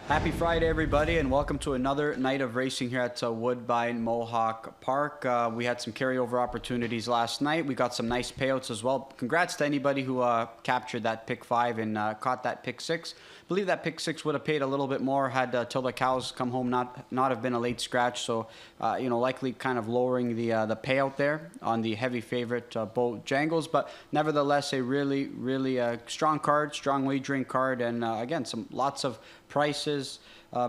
Happy Friday, everybody, and welcome to another night of racing here at Woodbine Mohawk Park. We had some carryover opportunities last night. We got some nice payouts as well. Congrats to anybody who captured that pick 5 and caught that pick 6. I believe that pick 6 would have paid a little bit more had Till the Cows come home not have been a late scratch. So, likely kind of lowering the payout there on the heavy favorite Bojangles. But nevertheless, a really, really strong card, strong wagering card, and again, lots of prices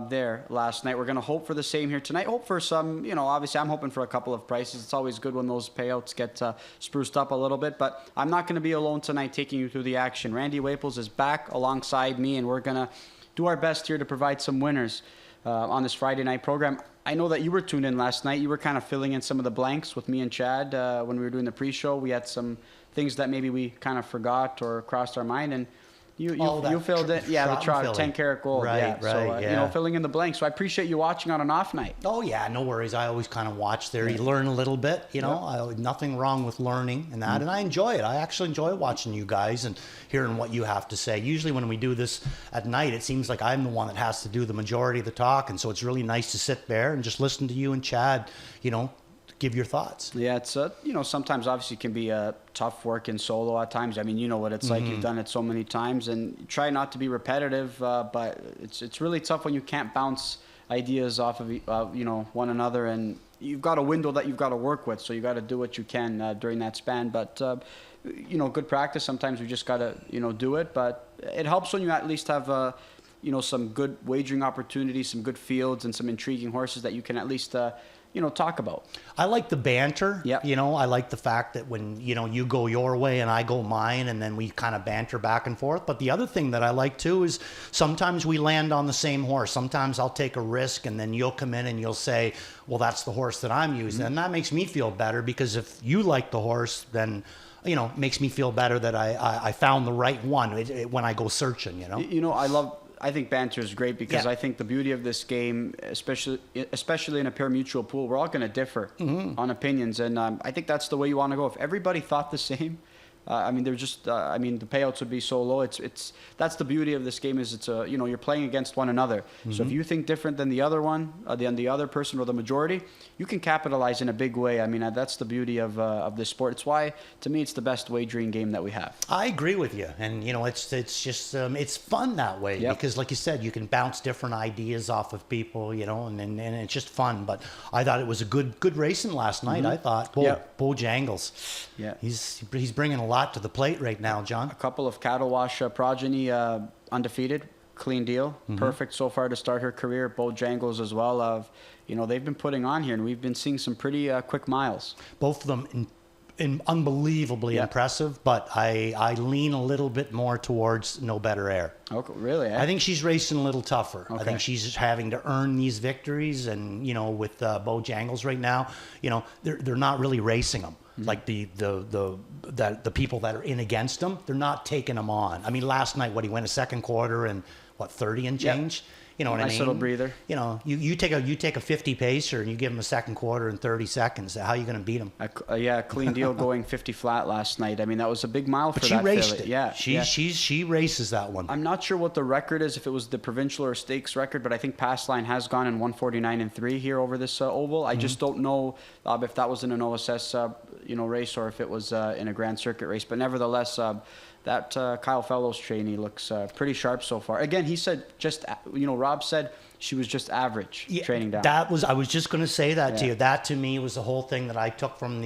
there last night. We're going to hope for the same here tonight. Hope for some, obviously I'm hoping for a couple of prices. It's always good when those payouts get spruced up a little bit, but I'm not going to be alone tonight taking you through the action. Randy Waples is back alongside me, and we're going to do our best here to provide some winners on this Friday night program. I know that you were tuned in last night. You were kind of filling in some of the blanks with me and Chad when we were doing the pre-show. We had some things that maybe we kind of forgot or crossed our mind, and you filled in, the trot, 10 karat gold, right, so filling in the blanks. So I appreciate you watching on an off night. Oh yeah, no worries. I always kind of watch there. You learn a little bit, nothing wrong with learning and that, and I enjoy it. I actually enjoy watching you guys and hearing what you have to say. Usually when we do this at night, it seems like I'm the one that has to do the majority of the talk, and so it's really nice to sit there and just listen to you and Chad, give your thoughts. Yeah, it's sometimes obviously it can be a tough work in solo at times. I mean, you know what it's like. You've done it so many times, and try not to be repetitive. But it's really tough when you can't bounce ideas off of one another, and you've got a window that you've got to work with. So you got to do what you can during that span. But good practice. Sometimes we just got to do it. But it helps when you at least have some good wagering opportunities, some good fields, and some intriguing horses that you can at least talk about. I like the banter. Yep. I like the fact that when, you go your way and I go mine, and then we kind of banter back and forth. But the other thing that I like too is sometimes we land on the same horse. Sometimes I'll take a risk and then you'll come in and you'll say, well, that's the horse that I'm using. And that makes me feel better, because if you like the horse, then it makes me feel better that I found the right one when I go searching, I think banter is great, because I think the beauty of this game, especially in a pari-mutuel pool, we're all going to differ on opinions, and I think that's the way you want to go. If everybody thought the same, the payouts would be so low. That's the beauty of this game, is you're playing against one another. So if you think different than the other one, the other person or the majority, you can capitalize in a big way. I mean, that's the beauty of this sport. It's why, to me, it's the best wagering game that we have. I agree with you, and it's just it's fun that way, because, like you said, you can bounce different ideas off of people, and it's just fun. But I thought it was a good racing last night. I thought Bojangles, he's bringing a lot to the plate right now, John. A couple of cattle wash progeny, undefeated, clean deal, perfect so far to start her career. Bojangles as well. They've been putting on here, and we've been seeing some pretty quick miles. Both of them unbelievably impressive, but I lean a little bit more towards No Better Air. Okay, really? I think she's racing a little tougher. Okay. I think she's having to earn these victories, and with Bojangles right now, they're not really racing them. Like the people that are in against them, they're not taking them on. I mean, last night, he went a second quarter and 30 and change. You know what I mean? Nice little breather. You take a 50 pacer and you give him a second quarter in 30 seconds. How are you going to beat him? Clean deal going 50 flat last night. I mean, that was a big mile for that. But she raced filly. it. Yeah, she races that one. I'm not sure what the record is, if it was the provincial or stakes record, but I think Passline has gone in 149-3 here over this oval. I just don't know if that was in an OSS race or if it was in a Grand Circuit race. But nevertheless, that Kyle Fellows trainee looks pretty sharp so far. Again, he said Rob said she was just average training down. I was just going to say that to you. That to me was the whole thing that I took from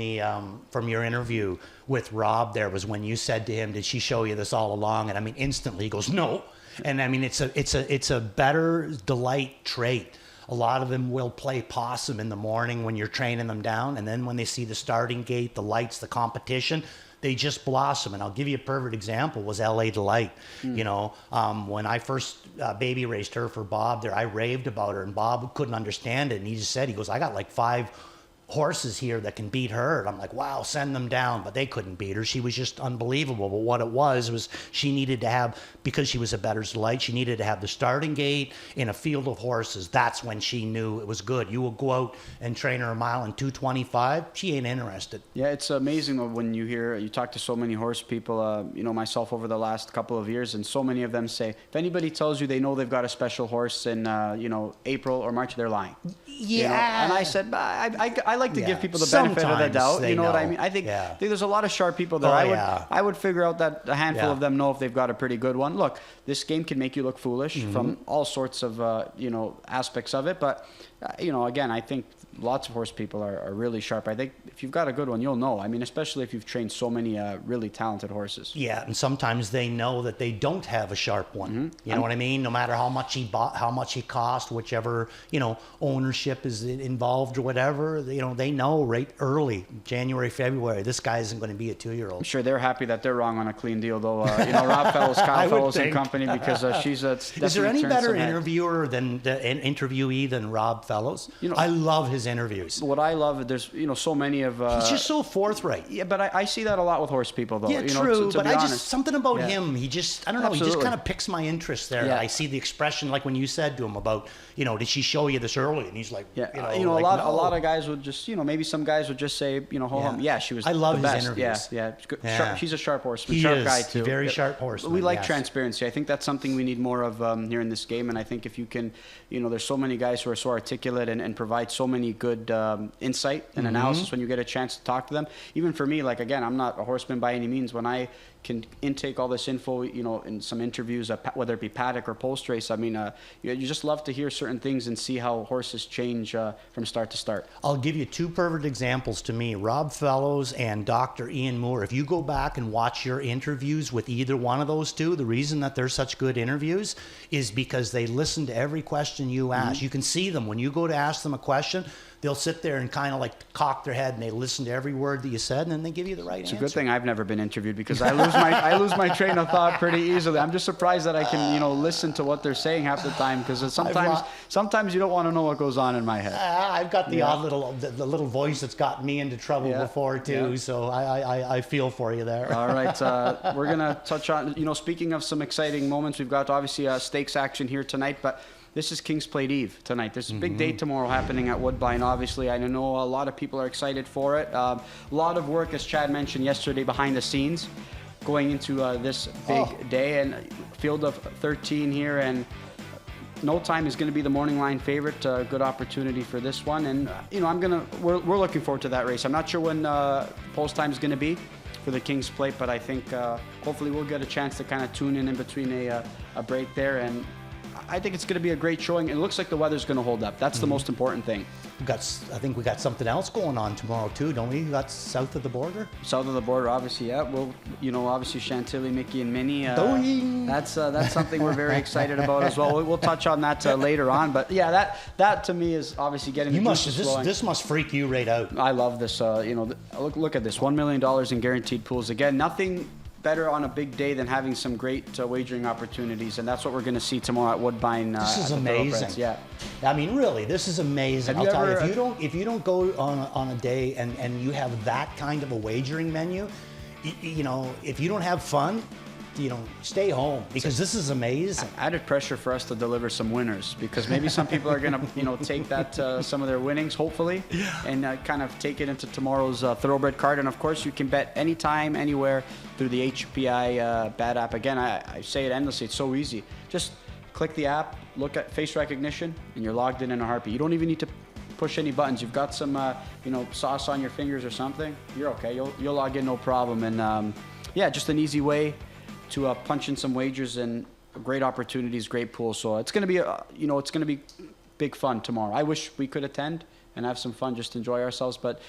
from your interview with Rob. There was when you said to him, "Did she show you this all along?" And I mean, instantly he goes, "No." And I mean, it's a better delight trait. A lot of them will play possum in the morning when you're training them down, and then when they see the starting gate, the lights, the competition, they just blossom. And I'll give you a perfect example was LA Delight. When I first baby raced her for Bob there, I raved about her, and Bob couldn't understand it. And he just said, he goes, I got like 5 horses here that can beat her. And I'm like, wow, send them down. But they couldn't beat her. She was just unbelievable. But what it was she needed to have, because she was a Bettor's Delight, she needed to have the starting gate in a field of horses. That's when she knew it was good. You will go out and train her a mile in 2:25. She ain't interested. Yeah, it's amazing when you talk to so many horse people, myself over the last couple of years, and so many of them say, if anybody tells you they know they've got a special horse in, April or March, they're lying. Yeah. And I said, I like to give people the benefit of the doubt. You know what I mean? I think there's a lot of sharp people there. I would figure out that a handful of them know if they've got a pretty good one. Look, this game can make you look foolish from all sorts of, aspects of it. But, again, I think lots of horse people are really sharp. I think if you've got a good one, you'll know. I mean, especially if you've trained so many really talented horses. Yeah, and sometimes they know that they don't have a sharp one. You know what I mean? No matter how much he bought, how much he cost, whichever, ownership is involved or whatever, they know right early, January, February, this guy isn't going to be a 2-year-old. I'm sure they're happy that they're wrong on a clean deal, though. Rob Fellows, Kyle Fellows and company, because she's Is there any better interviewer than an interviewee than Rob Fellows? I love his interviews. What I love, there's so many of. He's just so forthright. Yeah, but I see that a lot with horse people, though. Yeah, true. To but be honest. Something about him. He just, I don't know. Absolutely. He just kind of picks my interest there. Yeah. I see the expression, like when you said to him about, did she show you this early? And he's like, a lot of guys would just, maybe some guys would just say, she was. I love the his best. interviews. Yeah. Yeah. She's a sharp horseman, He sharp is. guy too. Very sharp horseman. We like yes. transparency. I think that's something we need more of here in this game. And I think if you can, there's so many guys who are so articulate and provide so many good insight and analysis when you get a chance to talk to them. Even for me, like, again, I'm not a horseman by any means. When I can intake all this info, in some interviews, whether it be paddock or post race, I mean, you just love to hear certain things and see how horses change from start to start. I'll give you two perfect examples to me, Rob Fellows and Dr. Ian Moore. If you go back and watch your interviews with either one of those two, the reason that they're such good interviews is because they listen to every question you ask. You can see them when you go to ask them a question. They'll sit there and kind of like cock their head and they listen to every word that you said, and then they give you the right answer. It's a good thing I've never been interviewed, because I lose my train of thought pretty easily. I'm just surprised that I can listen to what they're saying half the time, because sometimes you don't want to know what goes on in my head. I've got the odd the little voice that's gotten me into trouble before too, so I feel for you there. All right, we're gonna touch on speaking of some exciting moments, we've got obviously stakes action here tonight, but this is King's Plate Eve tonight. There's a big day tomorrow happening at Woodbine, obviously. I know a lot of people are excited for it. A lot of work, as Chad mentioned yesterday, behind the scenes going into this big day. And field of 13 here, and No Time is going to be the morning line favorite. Good opportunity for this one. And, we're looking forward to that race. I'm not sure when post time is going to be for the King's Plate, but I think hopefully we'll get a chance to kind of tune in between a break there. And I think it's going to be a great showing. It looks like the weather's going to hold up. That's the most important thing. I think we got something else going on tomorrow too, don't we? We got south of the border. South of the border, obviously, yeah. Well, obviously Chantilly, Mickey, and Minnie. That's something we're very excited about as well. We'll touch on that later on. But yeah, that to me is obviously getting This must freak you right out. I love this. Look at this, $1 million in guaranteed pools. Again, nothing better on a big day than having some great wagering opportunities, and that's what we're going to see tomorrow at Woodbine. This is amazing. Yeah, I mean, really, this is amazing. I'll tell you, if you don't go on a day and you have that kind of a wagering menu, if you don't have fun, stay home, because this is amazing. Added pressure for us to deliver some winners, because maybe some people are going to, take that some of their winnings, hopefully, and kind of take it into tomorrow's Thoroughbred card. And of course, you can bet anytime, anywhere through the HPI bet app. Again, I say it endlessly. It's so easy. Just click the app, look at face recognition, and you're logged in a heartbeat. You don't even need to push any buttons. You've got some, sauce on your fingers or something. You're okay. You'll log in, no problem. And just an easy way to punch in some wagers and great opportunities, great pool. So it's going to be, it's going to be big fun tomorrow. I wish we could attend and have some fun, just enjoy ourselves. But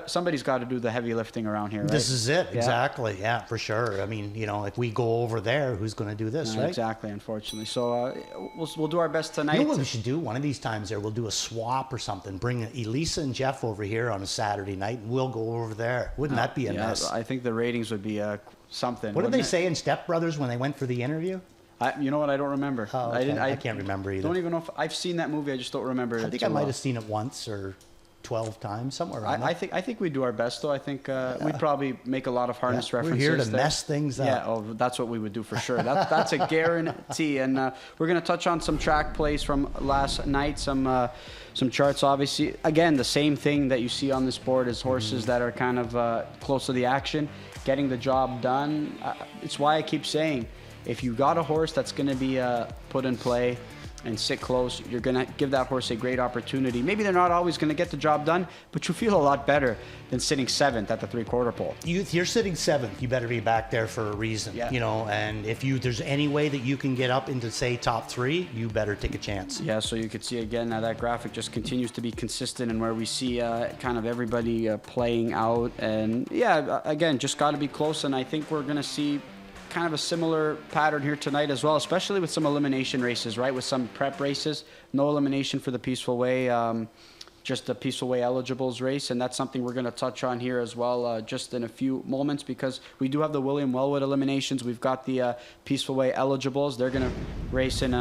somebody's got to do the heavy lifting around here, right? This is it, exactly. Yeah, for sure. I mean, if we go over there, who's going to do this, right? Exactly, unfortunately. So we'll do our best tonight. You know what we should do? One of these times we'll do a swap or something. Bring Elisa and Jeff over here on a Saturday night, and we'll go over there. Wouldn't that be a mess? I think the ratings would be something. What did they say in Step Brothers when they went for the interview? You know what? I don't remember. Oh, okay. I can't remember either. Don't even know if I've seen that movie. I just don't remember. I think I might have seen it once, or 12 times, somewhere around there. I think we do our best, though. I think we'd probably make a lot of harness references. We're here to there. mess things up. Yeah, oh, that's what we would do for sure. That's a guarantee. And we're going to touch on some track plays from last night, some charts, obviously. Again, the same thing that you see on this board is horses that are kind of close to the action, getting the job done. It's why I keep saying, if you got a horse that's going to be put in play and sit close, you're going to give that horse a great opportunity. Maybe they're not always going to get the job done, but you feel a lot better than sitting 7th at the 3/4 pole. You're sitting 7th. You better be back there for a reason, Yeah. you know, and if there's any way that you can get up into, say, top 3, you better take a chance. Yeah, so you could see again that graphic just continues to be consistent and where we see kind of everybody playing out. And yeah, again, just got to be close. And I think we're going to see kind of a similar pattern here tonight as well, especially with some elimination races, right? With some prep races, no elimination for the Peaceful Way, just the Peaceful Way eligibles race, and that's something we're going to touch on here as well just in a few moments, because we do have the William Wellwood eliminations. We've got the Peaceful Way eligibles. They're going to race in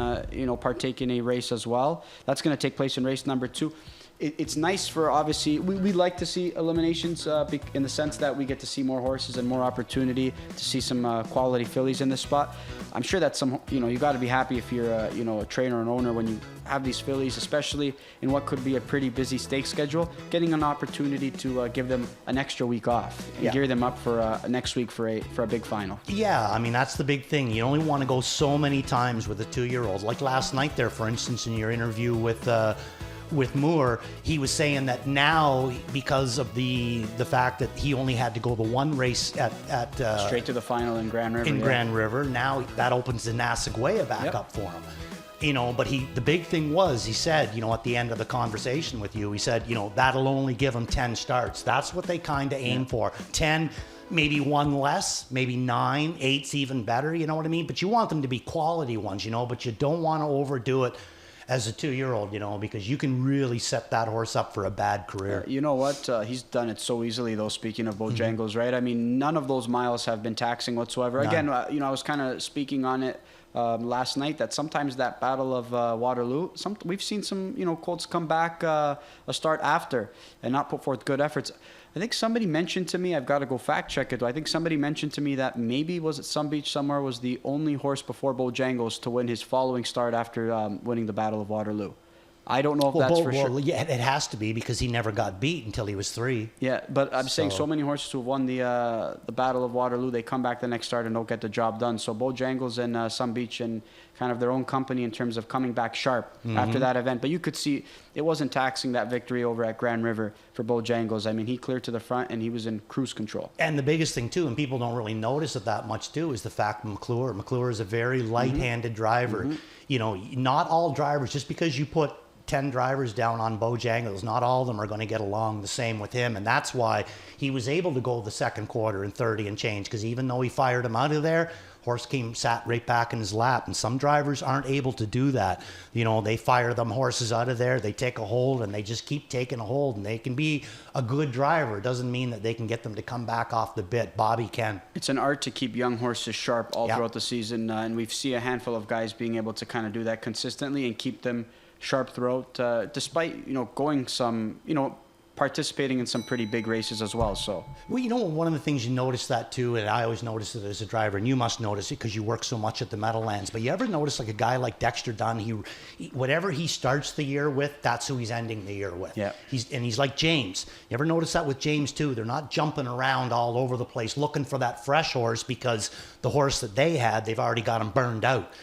partake in a race as well. That's going to take place in race number 2. It's nice for, obviously, we like to see eliminations in the sense that we get to see more horses and more opportunity to see some quality fillies in this spot. I'm sure that you got to be happy if you're a trainer and owner when you have these fillies, especially in what could be a pretty busy stake schedule, getting an opportunity to give them an extra week off and gear them up for next week for a big final. Yeah, I mean, that's the big thing. You only want to go so many times with a 2-year-old. Like last night there, for instance, in your interview with Moore, he was saying that now, because of the fact that he only had to go the one race at straight to the final in Grand River. Grand River, now that opens the Nassauwea back up for him. But the big thing was, he said, at the end of the conversation with you, he said, that'll only give him 10 starts. That's what they kind of aim for. 10, maybe one less, maybe 9, 8's even better, you know what I mean? But you want them to be quality ones, but you don't want to overdo it as a 2-year-old, because you can really set that horse up for a bad career. You know what? He's done it so easily, though, speaking of Bojangles, right? I mean, none of those miles have been taxing whatsoever. None. Again, I was kind of speaking on it last night, that sometimes that Battle of Waterloo, we've seen some, colts come back a start after and not put forth good efforts. I think somebody mentioned to me, I've got to go fact check it, though. I think somebody mentioned to me that maybe was at Some Beach somewhere was the only horse before Bojangles to win his following start after winning the Battle of Waterloo. I don't know if that's for sure. Yeah, it has to be, because he never got beat until he was 3. Yeah, but I'm saying so many horses who have won the Battle of Waterloo, they come back the next start and don't get the job done. So Bojangles and Some Beach and kind of their own company in terms of coming back sharp after that event. But you could see it wasn't taxing that victory over at Grand River for Bojangles. I mean, he cleared to the front and he was in cruise control. And the biggest thing, too, and people don't really notice it that much, too, is the fact McClure is a very light-handed driver. Not all drivers, just because you put 10 drivers down on Bojangles, not all of them are going to get along the same with him, and that's why he was able to go the second quarter in 30 and change, because even though he fired him out of there, horse sat right back in his lap, and some drivers aren't able to do that. They fire them horses out of there, they take a hold, and they just keep taking a hold, and they can be a good driver. It doesn't mean that they can get them to come back off the bit. Bobby can. It's an art to keep young horses sharp all throughout the season, and we've seen a handful of guys being able to kind of do that consistently and keep them sharp throat, despite going some, participating in some pretty big races as well. So, well, one of the things you notice that too, and I always notice it as a driver, and you must notice it because you work so much at the Meadowlands. But you ever notice like a guy like Dexter Dunn? He whatever he starts the year with, that's who he's ending the year with. Yeah. He's like James. You ever notice that with James too? They're not jumping around all over the place looking for that fresh horse, because the horse that they had, they've already got him burned out.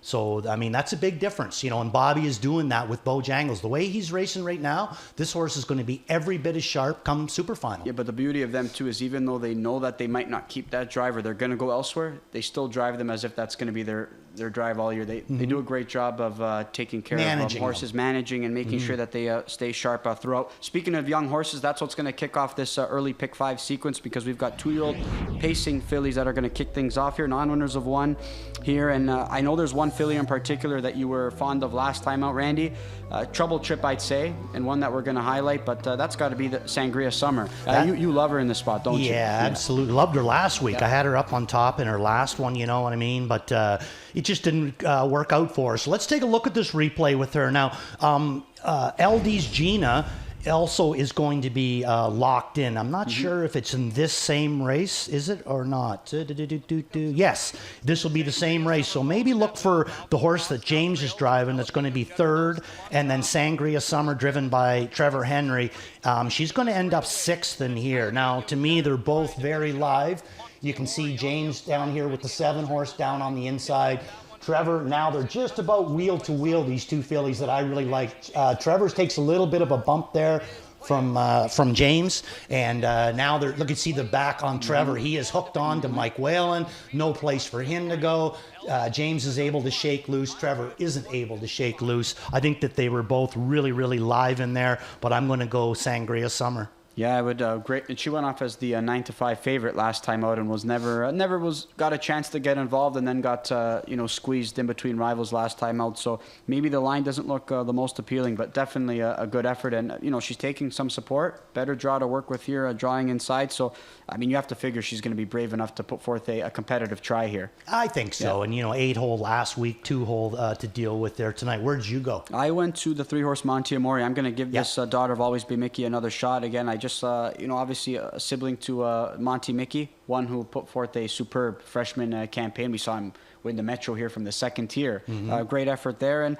So, I mean, that's a big difference, and Bobby is doing that with Bojangles. The way he's racing right now, this horse is going to be every bit as sharp come super final. Yeah, but the beauty of them, too, is even though they know that they might not keep that driver, they're going to go elsewhere, they still drive them as if that's going to be their drive all year. They do a great job of taking care of horses, managing and making sure that they stay sharp throughout. Speaking of young horses, that's what's going to kick off this early pick 5 sequence, because we've got 2-year-old pacing fillies that are going to kick things off here, non-winners of 1 here. And I know there's one filly in particular that you were fond of last time out, Randy. Trouble Trip, I'd say, and one that we're going to highlight, but that's got to be the Sangria Summer. You love her in this spot, don't you? Yeah, absolutely. Loved her last week. I had her up on top in her last one, you know what I mean? But it just didn't work out for her. So let's take a look at this replay with her. Now, LD's Gina also is going to be locked in. I'm not sure if it's in this same race, is it or not? Yes, this will be the same race. So maybe look for the horse that James is driving that's going to be third, and then Sangria Summer driven by Trevor Henry. She's going to end up sixth in here. Now, to me, they're both very live. You can see James down here with the 7 horse down on the inside. Trevor, now they're just about wheel to wheel, these two fillies that I really like. Trevor's takes a little bit of a bump there from James, and now they're, look, you see the back on Trevor. He is hooked on to Mike Whalen, no place for him to go. James is able to shake loose. Trevor isn't able to shake loose. I think that they were both really, really live in there, but I'm going to go Sangria Summer. Yeah, I would great. And she went off as the 9-5 favorite last time out, and was never got a chance to get involved, and then got squeezed in between rivals last time out. So maybe the line doesn't look the most appealing, but definitely a good effort. And she's taking some support, better draw to work with here, drawing inside. So I mean, you have to figure she's going to be brave enough to put forth a competitive try here. I think so. Yeah. And 8-hole last week, 2-hole to deal with there tonight. Where did you go? I went to the 3-horse Monte Amore. I'm going to give this daughter of Always Be Mickey another shot again. I just, obviously a sibling to Monty Mickey, one who put forth a superb freshman campaign. We saw him win the Metro here from the second tier. Great effort there. And,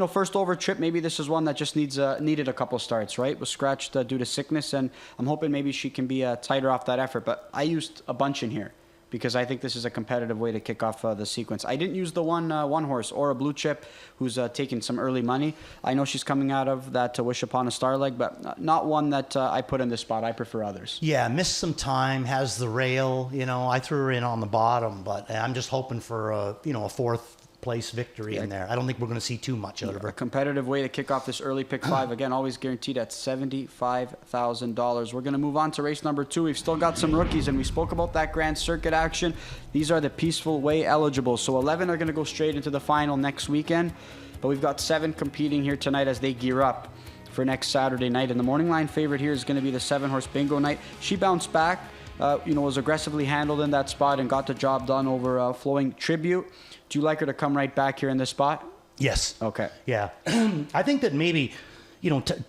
first over trip, maybe this is one that just needed a couple starts, right? Was scratched due to sickness, and I'm hoping maybe she can be tighter off that effort. But I used a bunch in here, because I think this is a competitive way to kick off the sequence. I didn't use the one horse, or a blue chip, who's taking some early money. I know she's coming out of that Wish Upon a Star leg, but not one that I put in this spot. I prefer others. Yeah, missed some time, has the rail. I threw her in on the bottom, but I'm just hoping for a fourth place victory in there. I don't think we're going to see too much out of her. A competitive way to kick off this early pick 5. Again, always guaranteed at $75,000. We're going to move on to race number 2. We've still got some rookies, and we spoke about that Grand Circuit action. These are the Peaceful Way eligible. So 11 are going to go straight into the final next weekend, but we've got 7 competing here tonight as they gear up for next Saturday night. And the morning line favorite here is going to be the 7-horse Bingo Night. She bounced back, was aggressively handled in that spot and got the job done over Flowing Tribute. Do you like her to come right back here in this spot? Yes. Okay. Yeah. I think that maybe,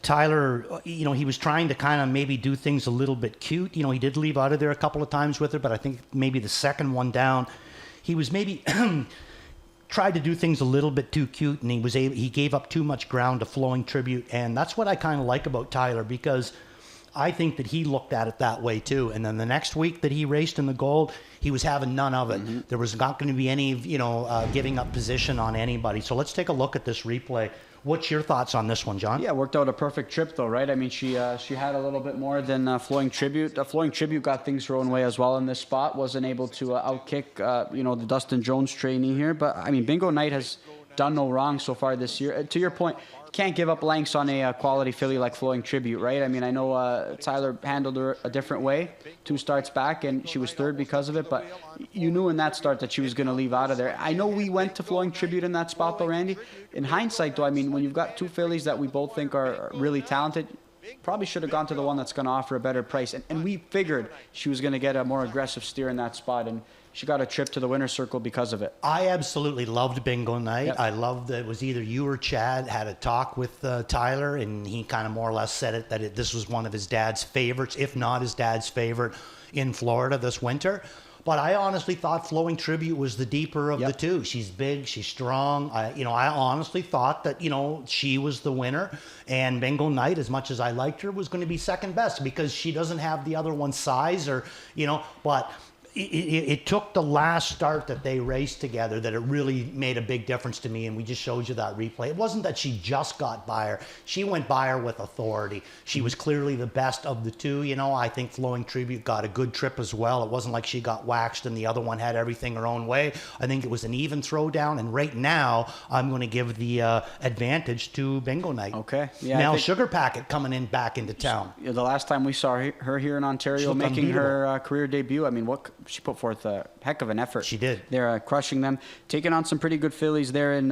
Tyler, he was trying to kind of maybe do things a little bit cute. He did leave out of there a couple of times with her, but I think maybe the second one down, he was maybe tried to do things a little bit too cute, and he gave up too much ground to Flowing Tribute. And that's what I kind of like about Tyler, because I think that he looked at it that way too. And then the next week that he raced in the Gold, he was having none of it. There was not going to be any, giving up position on anybody. So let's take a look at this replay. What's your thoughts on this one, John? Yeah, worked out a perfect trip though, right? I mean, she had a little bit more than Flowing Tribute. Flowing Tribute got things her own way as well in this spot. Wasn't able to outkick, the Dustin Jones trainee here. But I mean, Bingo Night has done no wrong so far this year. To your point, can't give up lengths on a quality filly like Flowing Tribute, right? I mean, I know Tyler handled her a different way 2 starts back, and she was third because of it, but you knew in that start that she was going to leave out of there. I know we went to Flowing Tribute in that spot, though, Randy. In hindsight, though, I mean, when you've got 2 fillies that we both think are really talented, probably should have gone to the one that's going to offer a better price. And we figured she was going to get a more aggressive steer in that spot, and she got a trip to the winner's circle because of it. I absolutely loved Bingo Night. Yep. I loved that it was either you or Chad had a talk with Tyler, and he kind of more or less said this was one of his dad's favorites, if not his dad's favorite in Florida this winter. But I honestly thought Flowing Tribute was the deeper of the two. She's big, she's strong. I honestly thought that, she was the winner. And Bingo Night, as much as I liked her, was going to be second best because she doesn't have the other one's size but it took the last start that they raced together that it really made a big difference to me, and we just showed you that replay. It wasn't that she just got by her. She went by her with authority. She was clearly the best of the two. I think Flowing Tribute got a good trip as well. It wasn't like she got waxed and the other one had everything her own way. I think it was an even throwdown, and right now I'm going to give the advantage to Bingo Night. Okay. Yeah. Now Sugar Packet coming in back into town. The last time we saw her here in Ontario making her career debut, I mean, she put forth a heck of an effort. She did. They're crushing them, taking on some pretty good fillies there in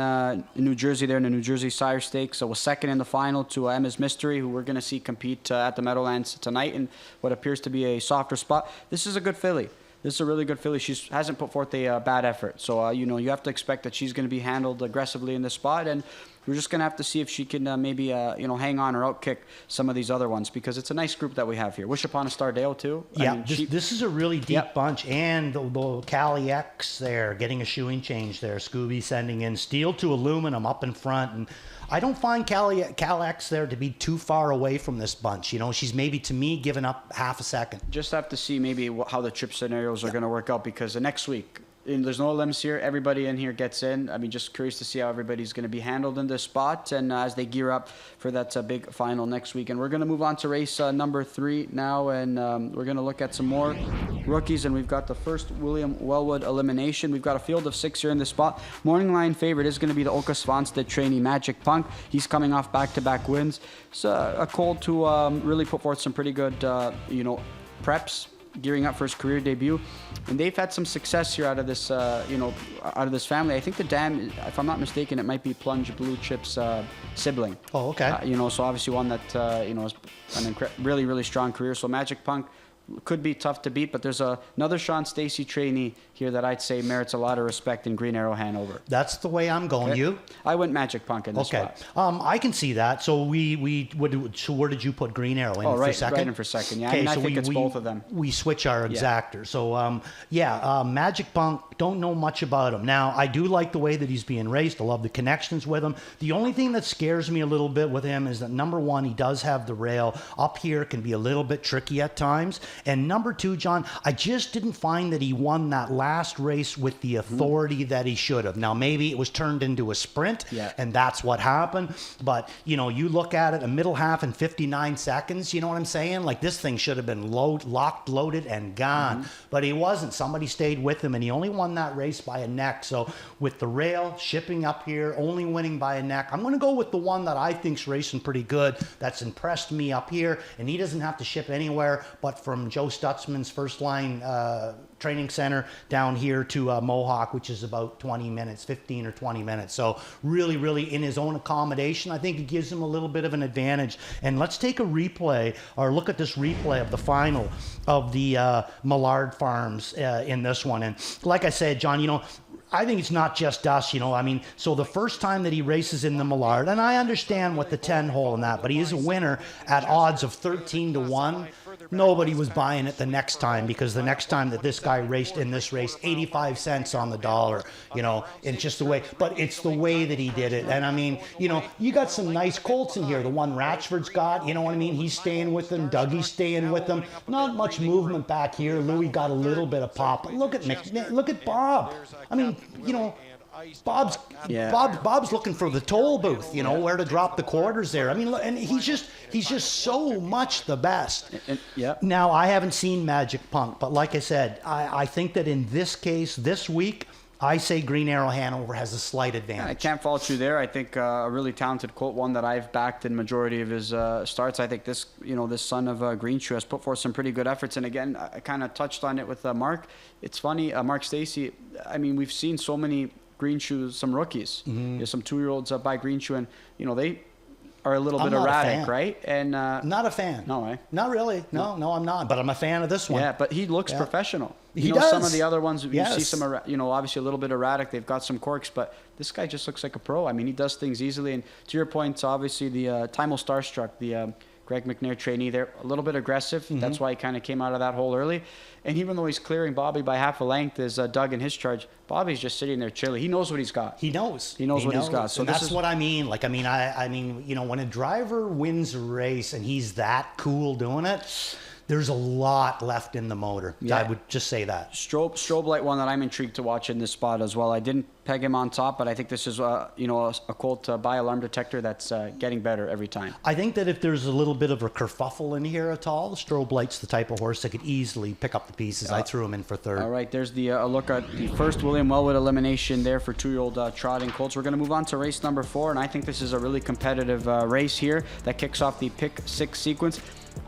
New Jersey, there in the New Jersey Sire Stakes. So was second in the final to Emma's Mystery, who we're going to see compete at the Meadowlands tonight in what appears to be a softer spot. This is a good filly. This is a really good filly. She hasn't put forth a bad effort. So, you have to expect that she's going to be handled aggressively in this spot. And we're just going to have to see if she can maybe, hang on or outkick some of these other ones, because it's a nice group that we have here. Wish Upon a Star Dale, too. Yeah, I mean, this is a really deep Yep. bunch. And the Cali X there, getting a shoeing change there. Scooby sending in steel to aluminum up in front. And I don't find Cal X there to be too far away from this bunch. She's maybe, to me, giving up half a second. Just have to see maybe how the trip scenarios are going to work out, because the next week, there's no limbs here. Everybody in here gets in. I mean, just curious to see how everybody's going to be handled in this spot, and as they gear up for that big final next week. And we're going to move on to race number 3 now, and we're going to look at some more rookies. And we've got the first William Wellwood elimination. We've got a field of 6 here in this spot. Morning line favorite is going to be the Oka Svanstedt trainee Magic Punk. He's coming off back-to-back wins. It's a colt to really put forth some pretty good, preps, gearing up for his career debut, and they've had some success here out of this, out of this family. I think the dam, if I'm not mistaken, it might be Plunge Blue Chip's sibling. Oh, okay. So obviously one that has an really, really strong career. So Magic Punk could be tough to beat, but there's another Sean Stacy trainee here that I'd say merits a lot of respect in Green Arrow Hanover. That's the way I'm going. Okay. You? I went Magic Punk in this spot. I can see that. So so where did you put Green Arrow in for second? Right in for second. Yeah, I think it's both of them. We switch our exactor. So Magic Punk, don't know much about him. Now I do like the way that he's being raced. I love the connections with him. The only thing that scares me a little bit with him is that, number one, he does have the rail up here, can be a little bit tricky at times, and number two, John, I just didn't find that he won that last race with the authority that he should have. Now, maybe it was turned into a sprint, and that's what happened. But, you look at it, a middle half in 59 seconds, you know what I'm saying? Like, this thing should have been locked, loaded, and gone. But he wasn't. Somebody stayed with him, and he only won that race by a neck. So, with the rail shipping up here, only winning by a neck, I'm going to go with the one that I think's racing pretty good, that's impressed me up here, and he doesn't have to ship anywhere but from Joe Stutzman's first line training center down here to Mohawk, which is about 20 minutes, 15 or 20 minutes. So really, really in his own accommodation, I think it gives him a little bit of an advantage. And let's take a replay, or look at this replay of the final of the Millard Farms in this one. And like I said, John, I think it's not just us, so the first time that he races in the Millard, and I understand what the 10 hole in that, but he is a winner at odds of 13-1. Nobody was buying it the next time, because the next time that this guy raced in this race, 85 cents on the dollar, it's just the way, but it's the way that he did it. And I mean, you got some nice colts in here. The one Ratchford's got, you know what I mean? He's staying with them. Dougie's staying with them. Not much movement back here. Louis got a little bit of pop. But look at Bob. I mean, Bob's looking for the toll booth, where to drop the quarters there. I mean, and he's just so much the best. Now, I haven't seen Magic Punk, but like I said, I think that in this case, this week, I say Green Arrow Hanover has a slight advantage. I can't fault you there. I think a really talented colt, one that I've backed in majority of his starts. I think this son of Green Shoe has put forth some pretty good efforts. And again, I kind of touched on it with Mark. It's funny, Mark Stacy. I mean, we've seen so many Green Shoes, some rookies, some 2-year-olds by Green Shoe, and they are a little bit erratic, right? And not a fan. No way. Not really. No, I'm not. But I'm a fan of this one. Yeah, but he looks professional. He does. Some of the other ones, you see some, obviously a little bit erratic. They've got some quirks, but this guy just looks like a pro. I mean, he does things easily. And to your point, obviously the Timel Starstruck, the Greg McNair trainee, they're a little bit aggressive. That's why he kind of came out of that hole early. And even though he's clearing Bobby by half a length as Doug in his charge, Bobby's just sitting there chilly. He knows what he's got. He knows. He knows what he's got. So and that's what I mean. Like, I mean, when a driver wins a race and he's that cool doing it, there's a lot left in the motor. Yeah. I would just say that. Strobe Light, one that I'm intrigued to watch in this spot as well. I didn't peg him on top, but I think this is a colt by alarm detector that's getting better every time. I think that if there's a little bit of a kerfuffle in here at all, Strobe Light's the type of horse that could easily pick up the pieces. I threw him in for third. All right, there's the a look at the first William Wellwood elimination there for 2-year-old trotting colts. We're going to move on to race number 4, and I think this is a really competitive race here that kicks off the pick 6 sequence.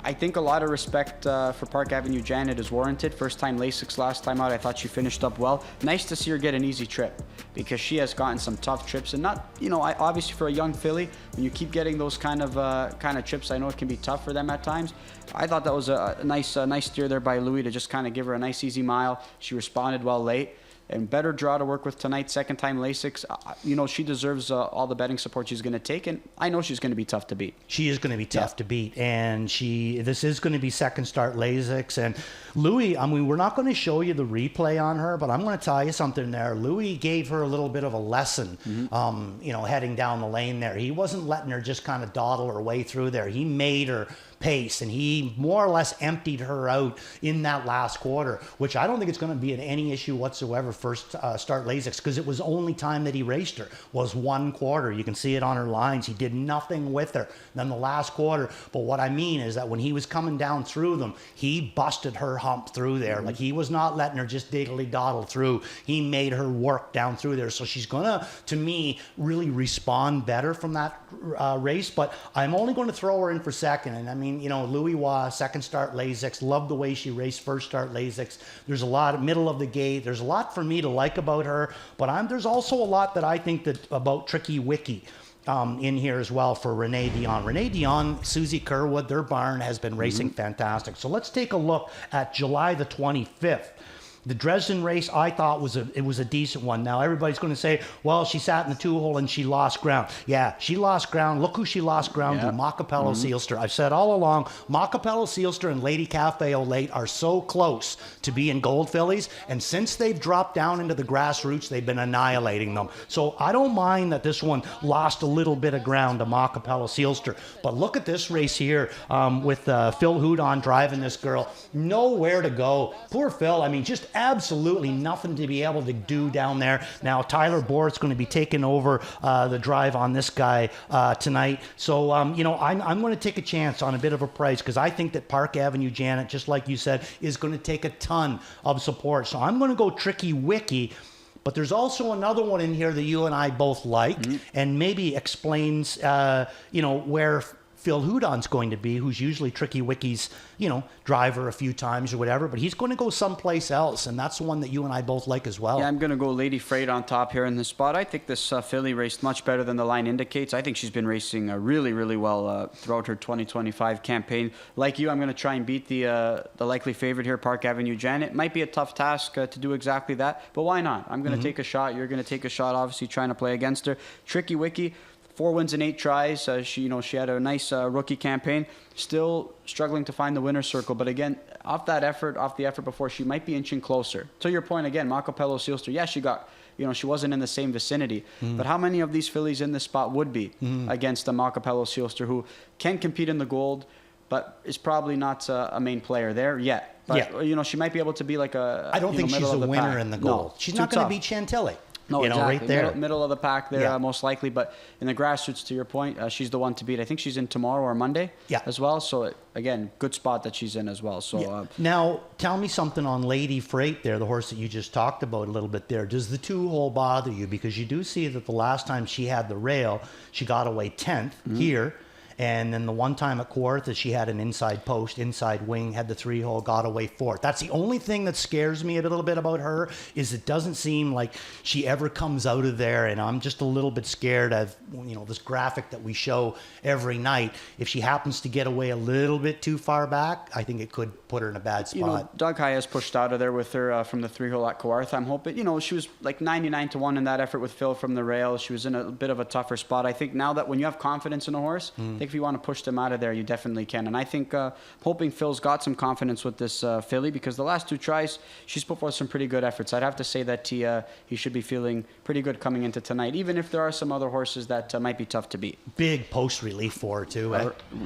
I think a lot of respect for Park Avenue Janet is warranted. First time Lasix last time out. I thought she finished up well. Nice to see her get an easy trip, because she has gotten some tough trips, and not, obviously for a young filly, when you keep getting those kind of trips, I know it can be tough for them at times. I thought that was a nice steer there by Louis to just kind of give her a nice easy mile. She responded well late. and better draw to work with tonight. Second time Lasix. You know, she deserves all the betting support she's going to take, and I know she's going to be tough to beat. She is going to be tough to beat, and this is going to be second start Lasix. And Louis, I mean, we're not going to show you the replay on her, but I'm going to tell you something there. Louis gave her a little bit of a lesson, you know, heading down the lane there. He wasn't letting her just kind of dawdle her way through there. He made her pace, and he more or less emptied her out in that last quarter, which I don't think it's going to be any issue whatsoever first start Lasix, because it was the only time that he raced her was one quarter. You can see it on her lines. He did nothing with her. Then the last quarter, but what I mean is that when he was coming down through them, he busted her hump through there. Like, he was not letting her just diddly doddle through. He made her work down through there. So she's gonna, to me, really respond better from that race. But I'm only going to throw her in for second. And I mean, you know, Louis Wa, second start Lasix, loved the way she raced first start Lasix. There's a lot middle of the gate. There's a lot for me to like about her, but there's also a lot that I think that about Tricky Wiki in here as well for Renee Dion. Renee Dion, Susie Kerwood, their barn has been racing fantastic. So let's take a look at July the 25th. The Dresden race, I thought was a decent one. Now everybody's going to say, well, she sat in the 2-hole and she lost ground. Yeah, she lost ground. Look who she lost ground to, Macapello Seelster. I've said all along, Macapello Seelster and Lady Cafe Olate are so close to being gold fillies, and since they've dropped down into the grassroots, they've been annihilating them. So I don't mind that this one lost a little bit of ground to Macapello Seelster. But look at this race here with Phil Houdon driving this girl. Nowhere to go. Poor Phil. I mean, just absolutely nothing to be able to do down there. Now, Tyler Bort's going to be taking over the drive on this guy tonight. So, you know, I'm going to take a chance on a bit of a price, because I think that Park Avenue Janet, just like you said, is going to take a ton of support. So I'm going to go Tricky Wiki. But there's also another one in here that you and I both like, and maybe explains, you know, where Phil Houdon's going to be, who's usually Tricky Wiki's, you know, driver a few times or whatever, but he's going to go someplace else, and that's the one that you and I both like as well. Yeah, I'm going to go Lady Freight on top here in this spot. I think this filly raced much better than the line indicates. I think she's been racing really, really well throughout her 2025 campaign. Like you, I'm going to try and beat the likely favorite here, Park Avenue Janet. Might be a tough task to do exactly that, but why not? I'm going to take a shot. You're going to take a shot, obviously, trying to play against her. Tricky Wiki, 4 wins and 8 tries. She had a nice rookie campaign. Still struggling to find the winner's circle. But again, off the effort before, she might be inching closer. To your point again, Macapello Seelster, yeah, she wasn't in the same vicinity. But how many of these fillies in this spot would be against the Macapello Seelster, who can compete in the gold, but is probably not a main player there yet? But, you know, she might be able to be like I don't think she's a winner in the gold. No, she's not going to beat Chantilly. No, exactly. Right there. Middle of the pack there, most likely. But in the grassroots, to your point, she's the one to beat. I think she's in tomorrow or Monday as well. So, again, good spot that she's in as well. So now, tell me something on Lady Freight there, the horse that you just talked about a little bit there. Does the 2-hole bother you? Because you do see that the last time she had the rail, she got away 10th here. And then the one time at Kawartha, she had an inside post, inside wing, had the 3-hole, got away 4th. That's the only thing that scares me a little bit about her, is it doesn't seem like she ever comes out of there. And I'm just a little bit scared of, you know, this graphic that we show every night. If she happens to get away a little bit too far back, I think it could put her in a bad spot. You know, Doug High has pushed out of there with her from the 3-hole at Kawartha. I'm hoping, you know, she was like 99-1 in that effort with Phil from the rail. She was in a bit of a tougher spot. I think now that when you have confidence in a horse, I think if you want to push them out of there, you definitely can. And I think, hoping Phil's got some confidence with this filly, because the last 2 tries, she's put forth some pretty good efforts. I'd have to say that he should be feeling pretty good coming into tonight, even if there are some other horses that might be tough to beat. Big post relief for her, too.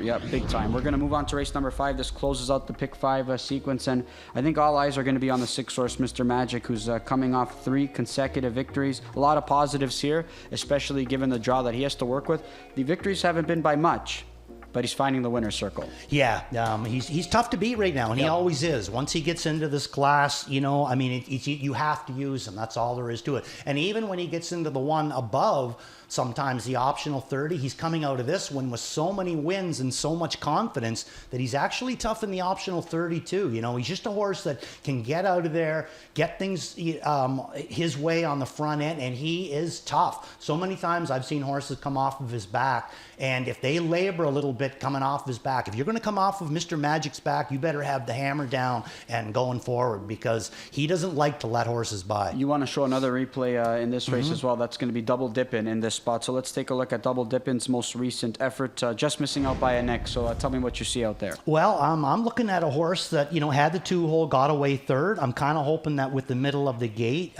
Yeah, big time. We're going to move on to race number 5. This closes out the pick 5 sequence, and I think all eyes are going to be on the 6 horse, Mr. Magic, who's coming off 3 consecutive victories. A lot of positives here, especially given the draw that he has to work with. The victories haven't been by much, but he's finding the winner's circle. Yeah, he's tough to beat right now, and he always is. Once he gets into this class, you know, I mean, you have to use him. That's all there is to it. And even when he gets into the one above, sometimes the optional 30, he's coming out of this one with so many wins and so much confidence that he's actually tough in the optional 30 too. You know, he's just a horse that can get out of there, get things his way on the front end, and he is tough. So many times I've seen horses come off of his back, and if they labor a little bit, it coming off his back. If you're going to come off of Mr. Magic's back, you better have the hammer down and going forward, because he doesn't like to let horses by. You want to show another replay in this race as well. That's going to be Double Dippin' in this spot. So let's take a look at Double Dippin's most recent effort, just missing out by a neck. So tell me what you see out there. Well, I'm looking at a horse that, had the 2-hole, got away third. I'm kind of hoping that with the middle of the gate,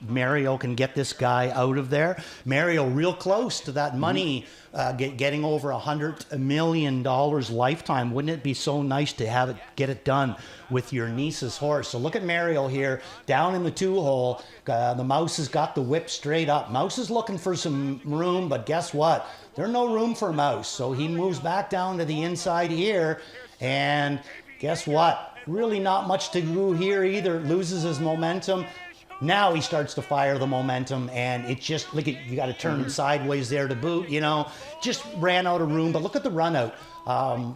Mario can get this guy out of there. Mario real close to that money, getting over $100 million lifetime. Wouldn't it be so nice to get it done with your niece's horse? So look at Mario here, down in the 2-hole. The Mouse has got the whip straight up. Mouse is looking for some room, but guess what? There's no room for Mouse. So he moves back down to the inside here, and guess what? Really not much to do here either. Loses his momentum. Now he starts to fire the momentum, and it just, look at, you got to turn him sideways there to boot, just ran out of room. But look at the run out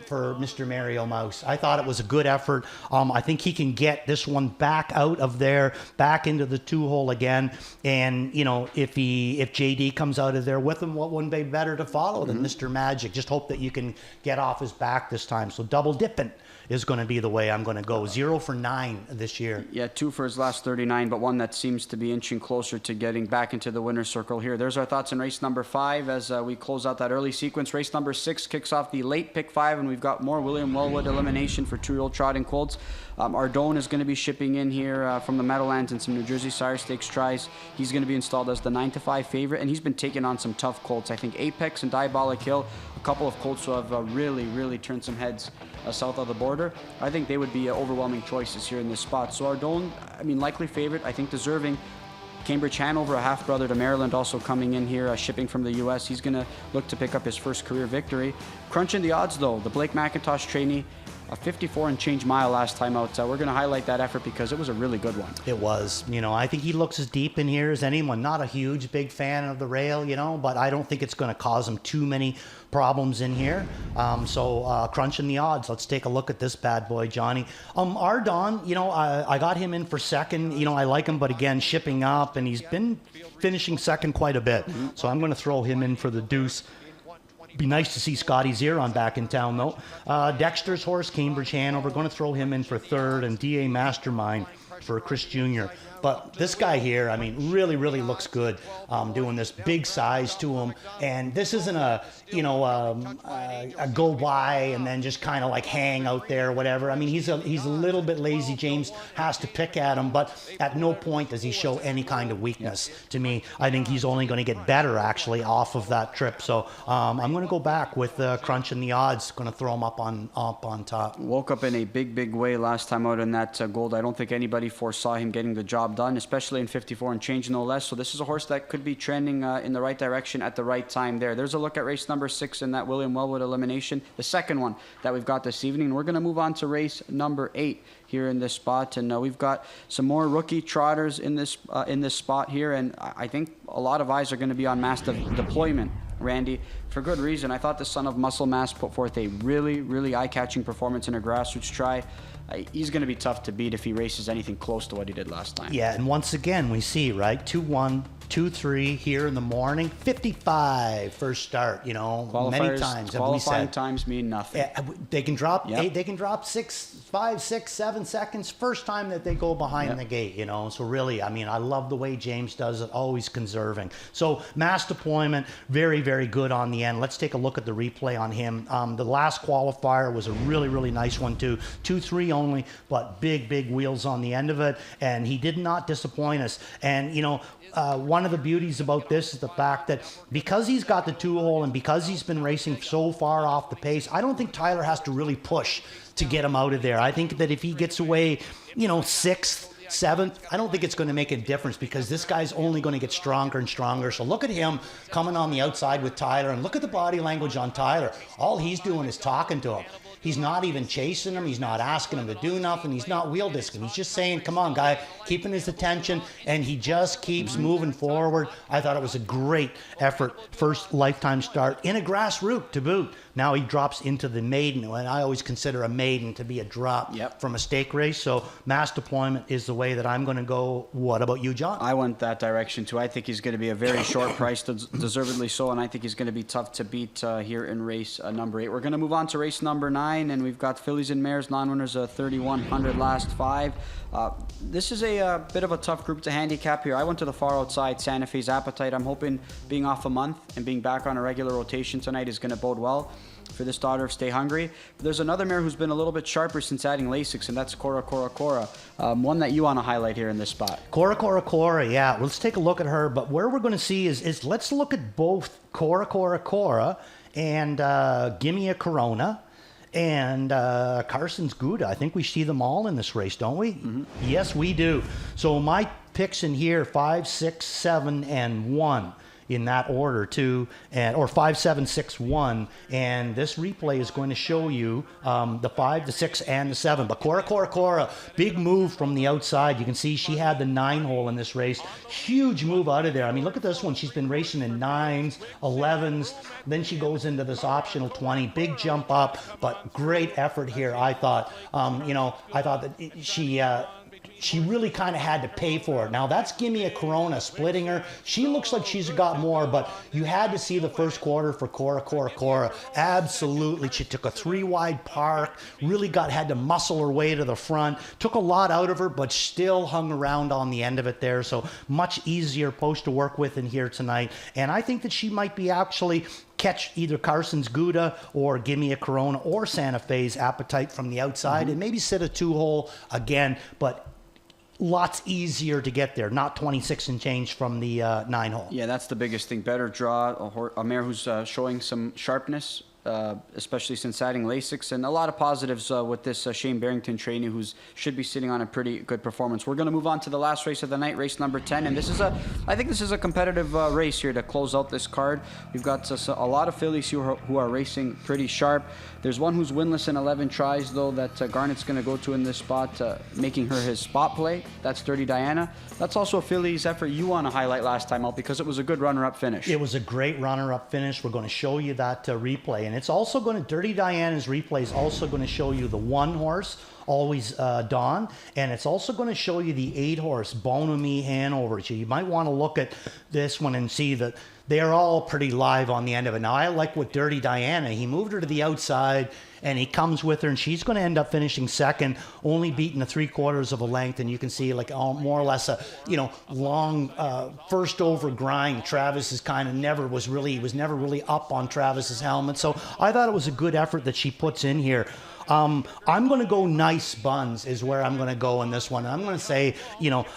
for Mr. Mario Mouse. I thought it was a good effort. I think he can get this one back out of there, back into the 2-hole again. And, if JD comes out of there with him, what wouldn't be better to follow than Mr. Magic? Just hope that you can get off his back this time. So Double Dippin' is going to be the way I'm going to go. 0 for 9 this year. Yeah, 2 for his last 39, but one that seems to be inching closer to getting back into the winner's circle here. There's our thoughts on race number 5 as we close out that early sequence. Race number 6 kicks off the late pick 5, and we've got more William Wellwood elimination for 2-year-old trotting colts. Ardone is going to be shipping in here from the Meadowlands and some New Jersey Sire Stakes tries. He's going to be installed as the 9-5 favorite, and he's been taking on some tough colts. I think Apex and Diabolic Hill, a couple of colts who have really turned some heads south of the border. I think they would be overwhelming choices here in this spot. So Ardone, likely favorite. I think deserving. Cambridge Hanover, a half-brother to Maryland, also coming in here, shipping from the U.S. He's going to look to pick up his first career victory. Crunching the odds, though, the Blake McIntosh trainee, a 54 and change mile last time out. We're going to highlight that effort because it was a really good one. It was. I think he looks as deep in here as anyone. Not a huge, big fan of the rail, but I don't think it's going to cause him too many problems in here. So crunching the odds. Let's take a look at this bad boy, Johnny. Ardon, I got him in for second. I like him, but again, shipping up, and he's been finishing second quite a bit. So I'm going to throw him in for the deuce. Be nice to see Scotty Zeron back in town, though. Dexter's horse, Cambridge Hanover, going to throw him in for third, and DA Mastermind for Chris Jr. But this guy here, really looks good, doing this big size to him. And this isn't a go by and then just kind of like hang out there or whatever. He's a little bit lazy. James has to pick at him, but at no point does he show any kind of weakness to me. I think he's only going to get better, actually, off of that trip. So I'm going to go back with crunching the odds. Going to throw him up on top. Woke up in a big way last time out in that gold. I don't think anybody foresaw him getting the job done, especially in 54 and change, no less. So this is a horse that could be trending in the right direction at the right time there. There's a look at race number 6 in that William Wellwood elimination, the second one that we've got this evening. We're going to move on to race number 8 here in this spot, and we've got some more rookie trotters in this spot here, and I think a lot of eyes are going to be on Mastiff Deployment, Randy, for good reason. I thought the son of Muscle Mass put forth a really eye-catching performance in a grassroots try. He's going to be tough to beat if he races anything close to what he did last time. Yeah, and once again, we see, right, 2-1, 2-3 here in the morning, 55 first start, many times. Qualifying times mean nothing. They can drop they can drop 5, 6, 7 seconds first time that they go behind the gate, So really, I love the way James does it, always conserving. So mass deployment, very good on the end. Let's take a look at the replay on him. The last qualifier was a really nice one too. 2-3 only, but big wheels on the end of it, and he did not disappoint us. And one of the beauties about this is the fact that because he's got the 2-hole and because he's been racing so far off the pace, I don't think Tyler has to really push to get him out of there. I think that if he gets away, 6th, 7th, I don't think it's going to make a difference because this guy's only going to get stronger and stronger. So look at him coming on the outside with Tyler, and look at the body language on Tyler. All he's doing is talking to him. He's not even chasing him. He's not asking him to do nothing. He's not wheel disking. He's just saying, come on, guy, keeping his attention, and he just keeps moving forward. I thought it was a great effort. First lifetime start in a grass route to boot. Now he drops into the maiden, and I always consider a maiden to be a drop from a stake race. So mass deployment is the way that I'm going to go. What about you, John? I went that direction too. I think he's going to be a very short price, deservedly so, and I think he's going to be tough to beat here in race number 8. We're going to move on to race number 9, and we've got fillies and mares, non-winners, 3,100 last 5. This is a bit of a tough group to handicap here. I went to the far outside. Santa Fe's Appetite. I'm hoping being off a month and being back on a regular rotation tonight is going to bode well for this daughter of Stay Hungry. But there's another mare who's been a little bit sharper since adding Lasix, and that's Cora. One that you want to highlight here in this spot. Cora, yeah. Let's take a look at her. But where we're going to see is let's look at both Cora, and Gimme a Corona and Carson's Gouda. I think we see them all in this race, don't we? Mm-hmm. Yes, we do. So my picks in here, 5, 6, 7, and 1. In that order too, or 5, 7, 6, 1, and this replay is going to show you the 5, the 6, and the 7. But Cora, big move from the outside. You can see she had the 9-hole in this race. Huge move out of there. I mean, look at this one. She's been racing in 9s, 11s. Then she goes into this optional 20. Big jump up, but great effort here. I thought. I thought that she really kind of had to pay for it. Now that's Gimme a Corona splitting her. She looks like she's got more, but you had to see the first quarter for Cora. Absolutely. She took a 3-wide park, really had to muscle her way to the front, took a lot out of her, but still hung around on the end of it there. So much easier post to work with in here tonight. And I think that she might be actually catch either Carson's Gouda or Gimme a Corona or Santa Fe's Appetite from the outside, and maybe sit a 2-hole again, but lots easier to get there, not 26 and change from the 9-hole. Yeah, that's the biggest thing. Better draw, a mare who's showing some sharpness, especially since adding Lasix, and a lot of positives with this Shane Barrington trainee who should be sitting on a pretty good performance. We're going to move on to the last race of the night, race number 10, and I think this is a competitive race here to close out this card. We've got a lot of fillies who are racing pretty sharp. There's one who's winless in 11 tries, though, that Garnett's going to go to in this spot, making her his spot play. That's Dirty Diana. That's also a filly's effort you want to highlight last time out because it was a good runner-up finish. It was a great runner-up finish. We're going to show you that replay, and it's also going to, Dirty Diana's replay is also going to show you the 1-horse, Always Dawn, and it's also going to show you the 8-horse, Bonamy Hanover. So you might want to look at this one and see that they're all pretty live on the end of it. Now, I like with Dirty Diana. He moved her to the outside, and he comes with her, and she's going to end up finishing second, only beating 3/4 of a length. And you can see like more or less a long first over grind. Travis is kind of never really up on Travis's helmet. So I thought it was a good effort that she puts in here. I'm going to go Nice Buns is where I'm going to go in this one. I'm going to say,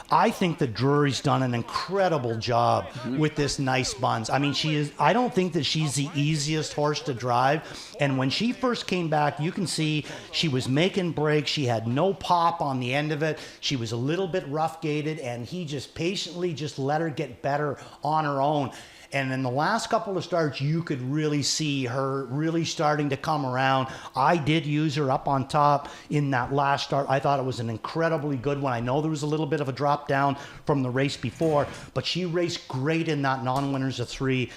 I think that Drury's done an incredible job with this Nice Buns. I mean, I don't think that she's the easiest horse to drive. And when she first came back, you can see she was making breaks. She had no pop on the end of it. She was a little bit rough gated, and he just patiently just let her get better on her own. And in the last couple of starts, you could really see her really starting to come around. I did use her up on top in that last start. I thought it was an incredibly good one. I know there was a little bit of a drop down from the race before, but she raced great in that non-winners of 3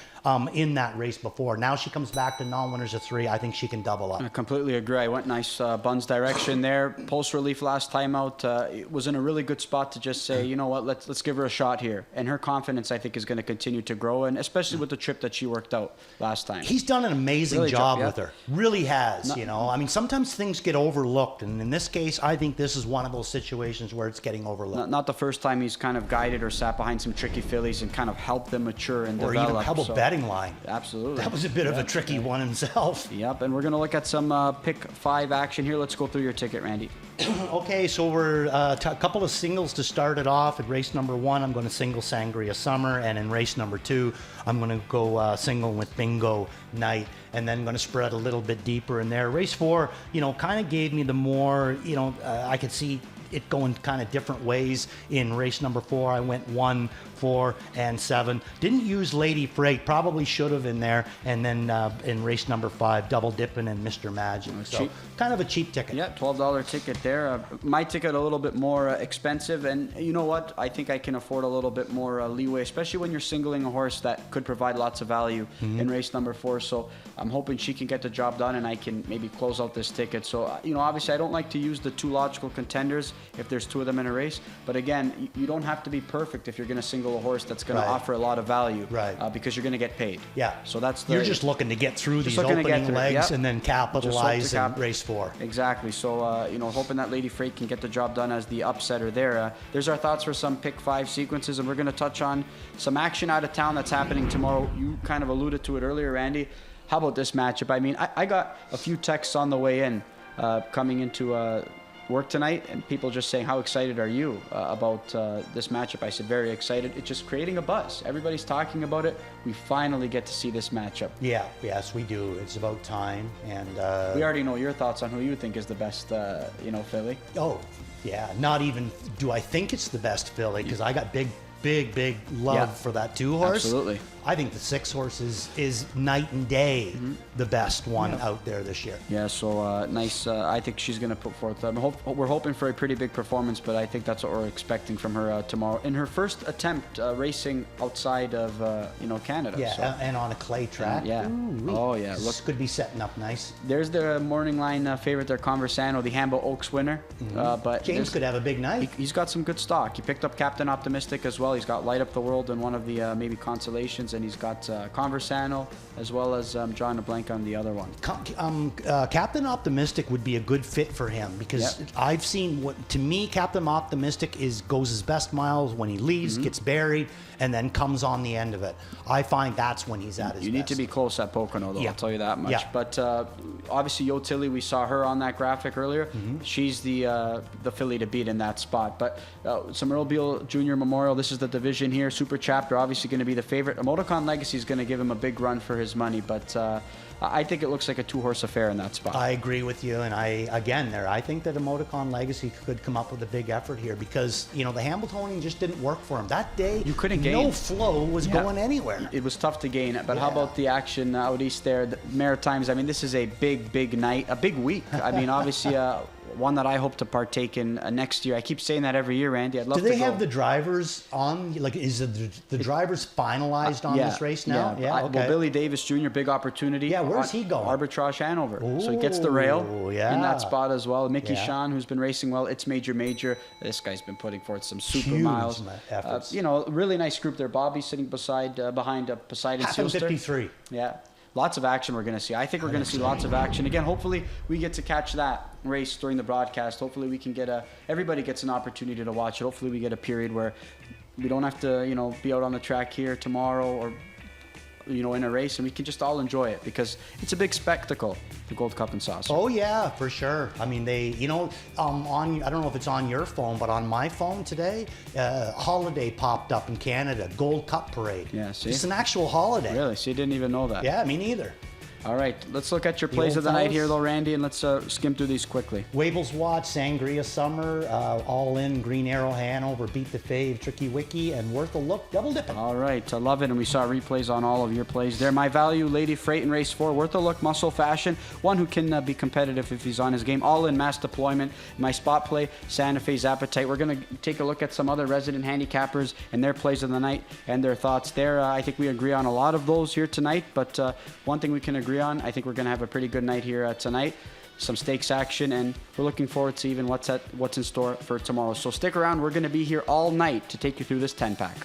in that race before. Now she comes back to non-winners of 3. I think she can double up. I completely agree. I went Nice Buns direction there. Pulse relief last time out. It was in a really good spot to just say, you know what, let's give her a shot here. And her confidence, I think, is going to continue to grow, and especially with the trip that she worked out last time. He's done an amazing job with her. Really has, I mean, sometimes things get overlooked, and in this case, I think this is one of those situations where it's getting overlooked. Not the first time he's kind of guided or sat behind some tricky fillies and kind of helped them mature and develop. Or even how about betting line? Absolutely. That was a bit of a tricky one himself. Yep, and we're going to look at some pick 5 action here. Let's go through your ticket, Randy. Okay, so we're a couple of singles to start it off. At race number 1, I'm going to single Sangria Summer, and in race number 2, I'm going to go single with Bingo Night, and then going to spread a little bit deeper in there. Race 4, kind of gave me the more, I could see it going kind of different ways. In race number 4, I went 1 4, and 7. Didn't use Lady Freight, probably should have in there. And then in race number 5, Double Dippin' and Mr. Magic. So cheap. kind of a cheap ticket. Yeah, $12 ticket there. My ticket a little bit more expensive, and you know what? I think I can afford a little bit more leeway, especially when you're singling a horse that could provide lots of value in race number 4. So I'm hoping she can get the job done, and I can maybe close out this ticket. So obviously I don't like to use the 2 logical contenders if there's 2 of them in a race. But again, you don't have to be perfect if you're going to single a horse that's going to offer a lot of value, because you're going to get paid. Yeah. So that's you're just looking to get through these looking to opening get through, legs yep. and then capitalize in race 4. Exactly. So, hoping that Lady Freight can get the job done as the upsetter there. There's our thoughts for some pick 5 sequences, and we're going to touch on some action out of town that's happening tomorrow. You kind of alluded to it earlier, Randy. How about this matchup? I mean, I got a few texts on the way in coming into work tonight, and people just saying, how excited are you about this matchup? I said, very excited. It's just creating a buzz. Everybody's talking about it. We finally get to see this matchup. Yeah, yes, we do. It's about time. And we already know your thoughts on who you think is the best, filly. Oh, yeah. Not even do I think it's the best filly, because I got big love for that 2 horse. Absolutely. I think the 6 horse is night and day the best one out there this year. Yeah, so nice. I think she's going to put forth. We're hoping for a pretty big performance, but I think that's what we're expecting from her tomorrow in her first attempt racing outside of Canada. Yeah, so. and on a clay track. Yeah. Ooh-wee. Oh yeah. This could be setting up nice. There's the morning line favorite there, Conversano, the Hambo Oaks winner. But James could have a big night. He's got some good stock. He picked up Captain Optimistic as well. He's got Light Up the World in one of the maybe consolations, and he's got Conversano as well as drawing a blank on the other one. Captain Optimistic would be a good fit for him, because I've seen to me Captain Optimistic goes his best miles when he leaves, gets buried, and then comes on the end of it. I find that's when he's at his best. You need to be close at Pocono, though. I'll tell you that much. Yeah. But obviously, Yo Tilly, we saw her on that graphic earlier. She's the filly to beat in that spot. But some Earl Beale Jr. Memorial. This is the division here. Super Chapter, obviously going to be the favorite. Emoticon Legacy is going to give him a big run for his money, but I think it looks like a 2-horse affair in that spot. I agree with you, and I think that Emoticon Legacy could come up with a big effort here, because the Hamiltonian just didn't work for him that day. You couldn't gain. No flow was going anywhere. It was tough to gain it. But how about the action out east there? The Maritimes. I mean, this is a big night, a big week. I mean, obviously. One that I hope to partake in next year. I keep saying that every year, Randy. I'd love to go. Do they have the drivers on? Like, is the drivers finalized on this race now? Yeah. Okay. Well, Billy Davis Jr., big opportunity. Yeah, where's he going? Arbitrage Hanover. So he gets the rail in that spot as well. Mickey Sean, who's been racing well. It's Major. This guy's been putting forth some super huge miles. Efforts. Really nice group there. Bobby's sitting behind Poseidon Sealster. 53. Yeah. Lots of action we're going to see. I think we're going to see lots of action. Again, hopefully we get to catch that race during the broadcast. Hopefully we can everybody gets an opportunity to watch it. Hopefully we get a period where we don't have to, be out on the track here tomorrow or, in a race, and we can just all enjoy it, because it's a big spectacle, the Gold Cup and Saucer. Oh yeah, for sure. I mean, I don't know if it's on your phone, but on my phone today, holiday popped up in Canada, Gold Cup Parade. Yeah, see? It's an actual holiday. Really? So you didn't even know that? Yeah, me neither. All right, let's look at your plays of the night here, though, Randy, and let's skim through these quickly. Wable's Watch, Sangria Summer, All In, Green Arrow Hanover, Beat the Fave, Tricky Wiki, and Worth a Look, Double Dipping. All right, I love it, and we saw replays on all of your plays there. My value, Lady Freight in race 4, Worth a Look, Muscle Fashion, one who can be competitive if he's on his game. All In, Mass Deployment. My spot play, Santa Fe's Appetite. We're going to take a look at some other resident handicappers and their plays of the night and their thoughts there. I think we agree on a lot of those here tonight, but one thing we can agree on, I think we're going to have a pretty good night here tonight. Some stakes action, and we're looking forward to even what's in store for tomorrow. So stick around. We're going to be here all night to take you through this 10-pack.